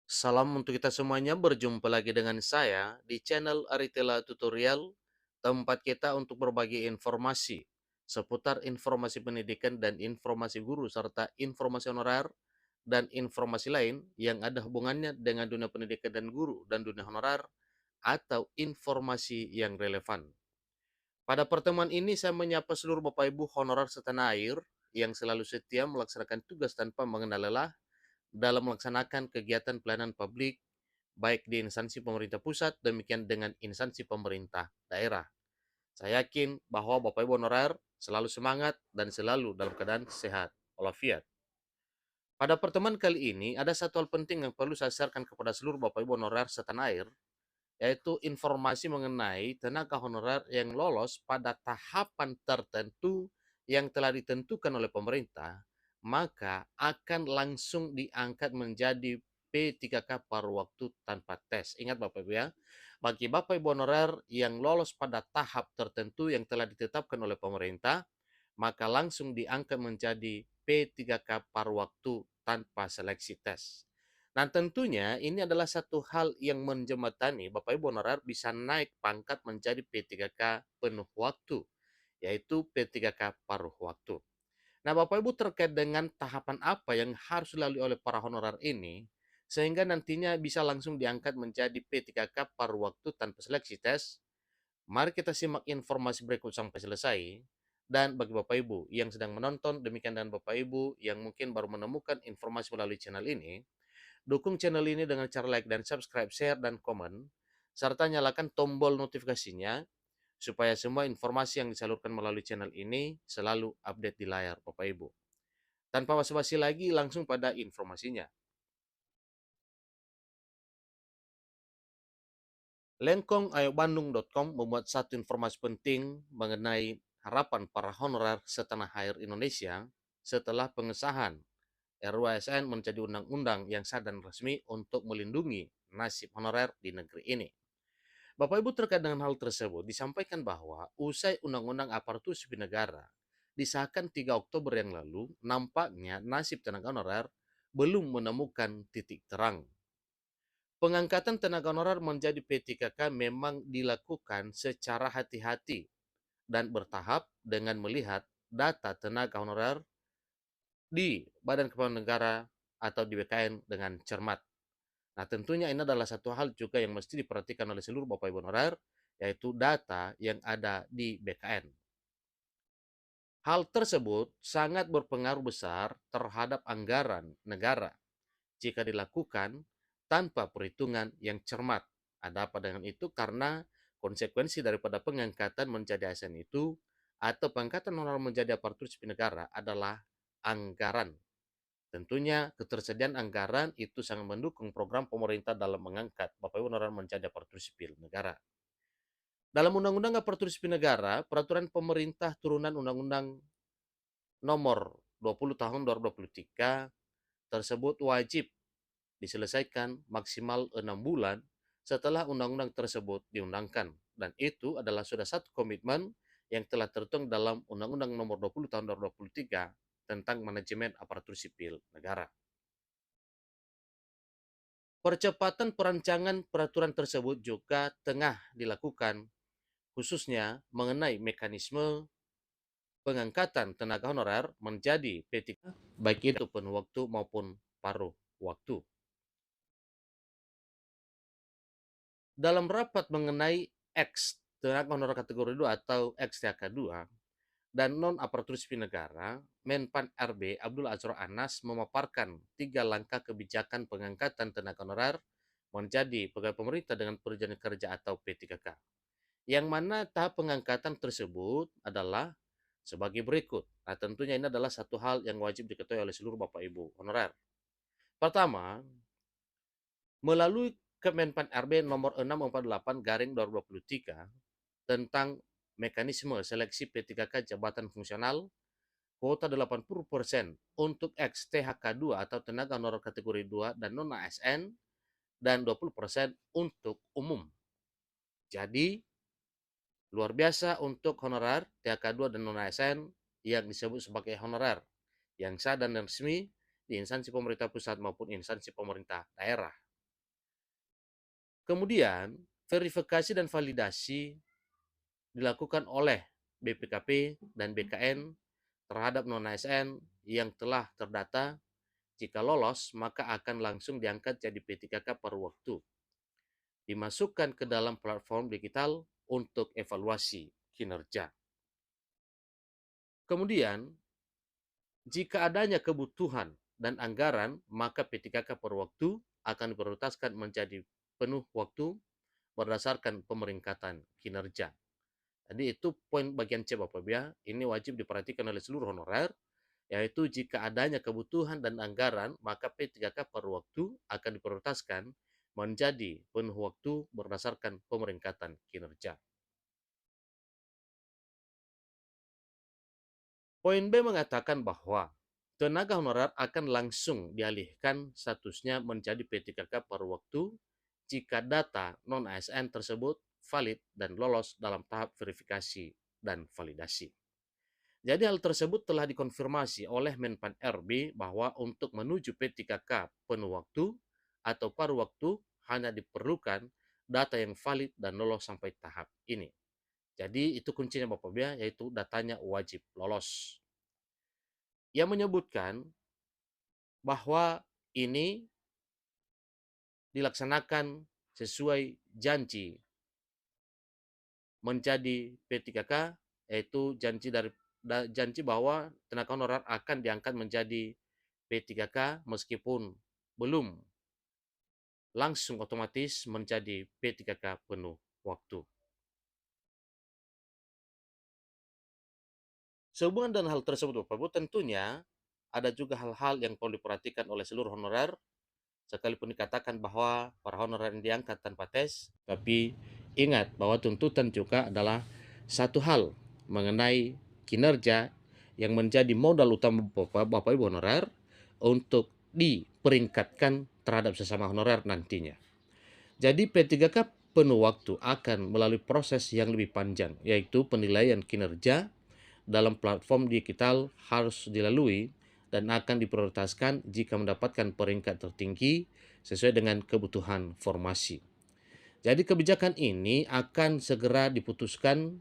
Salam untuk kita semuanya, berjumpa lagi dengan saya di channel Aritela Tutorial, tempat kita untuk berbagi informasi seputar informasi pendidikan dan informasi guru, serta informasi honorer dan informasi lain yang ada hubungannya dengan dunia pendidikan dan guru dan dunia honorer atau informasi yang relevan. Pada pertemuan ini saya menyapa seluruh Bapak Ibu honorer setanah air yang selalu setia melaksanakan tugas tanpa mengenal lelah dalam melaksanakan kegiatan pelayanan publik baik di instansi pemerintah pusat, demikian dengan instansi pemerintah daerah. Saya yakin bahwa Bapak Ibu honorer selalu semangat dan selalu dalam keadaan sehat walafiat. Pada pertemuan kali ini, ada satu hal penting yang perlu saya sharekan kepada seluruh Bapak Ibu honorer setanah air, yaitu informasi mengenai tenaga honorer yang lolos pada tahapan tertentu yang telah ditentukan oleh pemerintah, maka akan langsung diangkat menjadi P3K paruh waktu tanpa tes. Ingat Bapak Ibu ya, bagi Bapak Ibu honorer yang lolos pada tahap tertentu yang telah ditetapkan oleh pemerintah, maka langsung diangkat menjadi P3K paruh waktu tanpa seleksi tes. Nah, tentunya ini adalah satu hal yang menjembatani Bapak Ibu honorer bisa naik pangkat menjadi P3K penuh waktu, yaitu P3K paruh waktu. Nah, Bapak Ibu terkait dengan tahapan apa yang harus dilalui oleh para honorer ini, sehingga nantinya bisa langsung diangkat menjadi P3K paruh waktu tanpa seleksi tes, mari kita simak informasi berikut sampai selesai. Dan bagi Bapak Ibu yang sedang menonton, demikian dengan Bapak Ibu yang mungkin baru menemukan informasi melalui channel ini, dukung channel ini dengan cara like dan subscribe, share, dan komen, serta nyalakan tombol notifikasinya supaya semua informasi yang disalurkan melalui channel ini selalu update di layar Bapak Ibu. Tanpa basa-basi lagi, langsung pada informasinya. Lengkongayobandung.com membuat satu informasi penting mengenai harapan para honorer setanah air Indonesia setelah pengesahan RUU menjadi undang-undang yang sah dan resmi untuk melindungi nasib honorer di negeri ini. Bapak Ibu terkait dengan hal tersebut disampaikan bahwa usai Undang-Undang Aparatur Sipil Negara disahkan 3 Oktober yang lalu, nampaknya nasib tenaga honorer belum menemukan titik terang. Pengangkatan tenaga honorer menjadi P3K memang dilakukan secara hati-hati dan bertahap dengan melihat data tenaga honorer di Badan Kepegawaian Negara atau di BKN dengan cermat. Nah, tentunya ini adalah satu hal juga yang mesti diperhatikan oleh seluruh Bapak Ibu honorer, yaitu data yang ada di BKN. Hal tersebut sangat berpengaruh besar terhadap anggaran negara jika dilakukan tanpa perhitungan yang cermat. Ada apa dengan itu? Karena konsekuensi daripada pengangkatan menjadi ASN itu atau pengangkatan honorer menjadi aparatur sipil negara adalah anggaran. Tentunya ketersediaan anggaran itu sangat mendukung program pemerintah dalam mengangkat Bapak Ibu honorer menjadi aparatur sipil negara. Dalam Undang-Undang Aparatur Sipil Negara, peraturan pemerintah turunan Undang-Undang nomor 20 tahun 2023 tersebut wajib diselesaikan maksimal 6 bulan setelah undang-undang tersebut diundangkan. Dan itu adalah sudah satu komitmen yang telah tertuang dalam Undang-Undang nomor 20 tahun 2023 tentang manajemen aparatur sipil negara. Percepatan perancangan peraturan tersebut juga tengah dilakukan, khususnya mengenai mekanisme pengangkatan tenaga honorer menjadi P3K, baik itu penuh waktu maupun paruh waktu. Dalam rapat mengenai X tenaga honorer kategori 2 atau XTK2 dan non-aparatur sipil negara, Menpan RB Abdul Azhar Anas memaparkan 3 langkah kebijakan pengangkatan tenaga honorer menjadi pegawai pemerintah dengan perjanjian kerja atau P3K. Yang mana tahap pengangkatan tersebut adalah sebagai berikut. Nah, tentunya ini adalah satu hal yang wajib diketahui oleh seluruh Bapak Ibu honorer. Pertama, melalui Kemenpan RB nomor 648 garing 2023 tentang mekanisme seleksi P3K jabatan fungsional, kuota 80% untuk XTHK2 atau tenaga honorer kategori 2 dan non-ASN, dan 20% untuk umum. Jadi, luar biasa untuk honorer THK2 dan non-ASN yang disebut sebagai honorer yang sah dan resmi di instansi pemerintah pusat maupun instansi pemerintah daerah. Kemudian, verifikasi dan validasi dilakukan oleh BPKP dan BKN terhadap non-ASN yang telah terdata. Jika lolos, maka akan langsung diangkat jadi P3K paruh waktu, dimasukkan ke dalam platform digital untuk evaluasi kinerja. Kemudian, jika adanya kebutuhan dan anggaran, maka P3K paruh waktu akan diprioritaskan menjadi penuh waktu berdasarkan pemeringkatan kinerja. Jadi itu poin bagian C Bapak Ibu ya. Ini wajib diperhatikan oleh seluruh honorer, yaitu jika adanya kebutuhan dan anggaran, maka P3K paruh waktu akan diprioritaskan menjadi penuh waktu berdasarkan pemeringkatan kinerja. Poin B mengatakan bahwa tenaga honorer akan langsung dialihkan statusnya menjadi P3K paruh waktu jika data non-ASN tersebut valid dan lolos dalam tahap verifikasi dan validasi. Jadi hal tersebut telah dikonfirmasi oleh Menpan RB bahwa untuk menuju P3K penuh waktu atau paruh waktu hanya diperlukan data yang valid dan lolos sampai tahap ini. Jadi itu kuncinya Bapak Ibu ya, yaitu datanya wajib lolos. Ia menyebutkan bahwa ini dilaksanakan sesuai janji menjadi P3K, yaitu janji bahwa tenaga honorer akan diangkat menjadi P3K meskipun belum langsung otomatis menjadi P3K penuh waktu. Sehubungan dengan hal tersebut Bapak Ibu, tentunya ada juga hal-hal yang perlu diperhatikan oleh seluruh honorer, sekalipun dikatakan bahwa para honorer yang diangkat tanpa tes, tapi ingat bahwa tuntutan juga adalah satu hal mengenai kinerja yang menjadi modal utama Bapak Ibu honorer untuk diperingkatkan terhadap sesama honorer nantinya. Jadi P3K penuh waktu akan melalui proses yang lebih panjang, yaitu penilaian kinerja dalam platform digital harus dilalui dan akan diprioritaskan jika mendapatkan peringkat tertinggi sesuai dengan kebutuhan formasi. Jadi kebijakan ini akan segera diputuskan,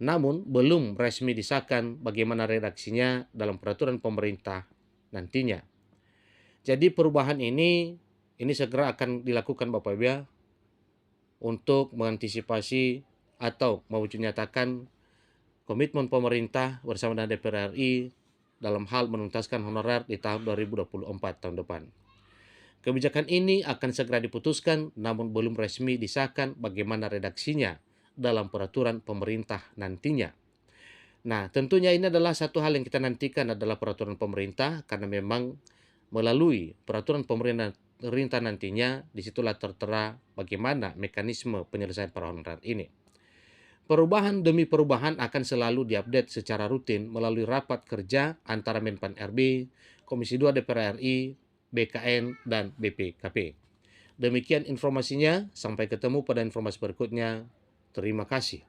namun belum resmi disahkan bagaimana redaksinya dalam peraturan pemerintah nantinya. Jadi perubahan ini segera akan dilakukan Bapak Ibu ya, untuk mengantisipasi atau mewujud nyatakan komitmen pemerintah bersama dengan DPR RI dalam hal menuntaskan honorer di tahun 2024 tahun depan. Kebijakan ini akan segera diputuskan, namun belum resmi disahkan bagaimana redaksinya dalam peraturan pemerintah nantinya. Nah, tentunya ini adalah satu hal yang kita nantikan adalah peraturan pemerintah, karena memang melalui peraturan pemerintah nantinya, disitulah tertera bagaimana mekanisme penyelesaian para honorer ini. Perubahan demi perubahan akan selalu diupdate secara rutin melalui rapat kerja antara Menpan RB, Komisi 2 DPR RI, BKN, dan BPKP. Demikian informasinya, sampai ketemu pada informasi berikutnya. Terima kasih.